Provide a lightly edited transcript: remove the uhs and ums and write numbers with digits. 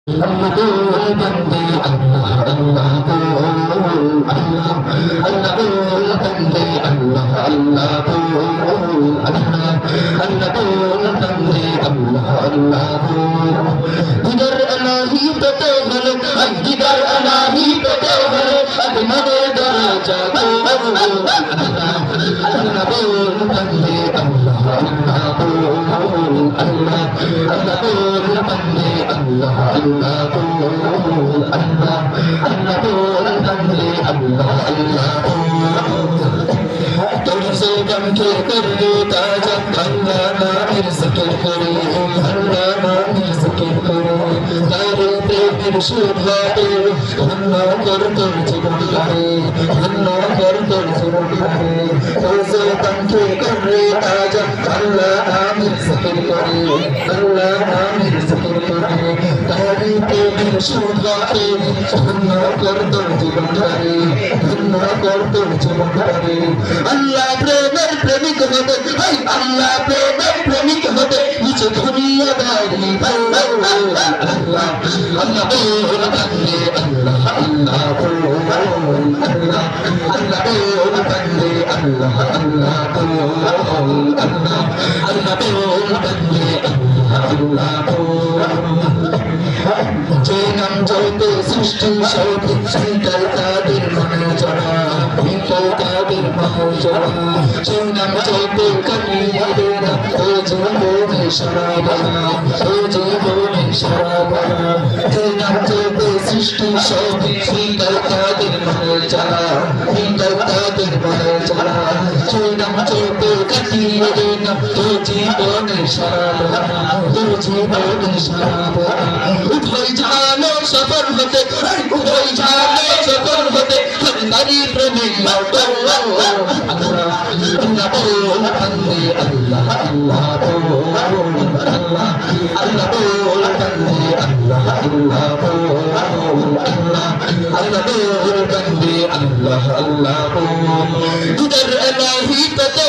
Allah bol bande Allah Allah bol Allah Allah bol bande Allah Allah bol Allah Allah bol bande Allah Allah bol Didar alahi pete halo ay didar alahi pete halo ay mane daraja Allah Allah bol bande Allah Allah bol Allah Allah bol bande Allah Allah bol Allah Allah bol bande Allah Allah तुझसे गम के कर देता जब अल्लाह ना मेरे जिक्र करे अल्लाह ना मेरे जिक्र करे तारे पे मुर्शिदाते अन्ना कर तुझ जीवन करे अन्ना कर तुझ जीवन करे तुझसे गम के कर देता जब अल्लाह ना मेरे जिक्र करे अल्लाह ना मेरे जिक्र करे तारे पे मुर्शिदाते अन्ना कर तुझ जीवन करे अन्ना कर तुझ जीवन करे আল্লাহ প্রেমের প্রেমিক হতে হাই আল্লাহ প্রেমের প্রেমিক হতে নিচে দুনিয়া দাঁড়ি আল্লাহ আল্লাহ আল্লাহ বল বন্দে আল্লাহ আল্লাহ বল আল্লাহ আল্লাহ বল বন্দে আল্লাহ আল্লাহ বল আল্লাহ আল্লাহ বল বন্দে আল্লাহ আল্লাহ বল যে নাম জপে সৃষ্টি সব সেটাই তাদের মনে জড়া এটাই তাদের মনে জড়া যে নাম জপে কালিয়া দেনা ও জীবনে সারা বলা ও জীবনে সারা বলা যে নাম জপে সৃষ্টি সব সেটাই তাদের মনে জড়া এটাই তাদের মনে জড়া যে নাম জপে কালিয়া দেনা ও জীবনে সারা বলা ও জীবনে সারা বলা উভয় জানো সফর হতে উভয় জানো সফর হতে নারী প্রেমী আল্লাহ আল্লাহ বল বন্দে আল্লাহ আল্লাহ বল আল্লাহ আল্লাহ বল বন্দে আল্লাহ আল্লাহ বল আল্লাহ আল্লাহ বল বন্দে আল্লাহ আল্লাহ বল ইধর ইলাহি পতে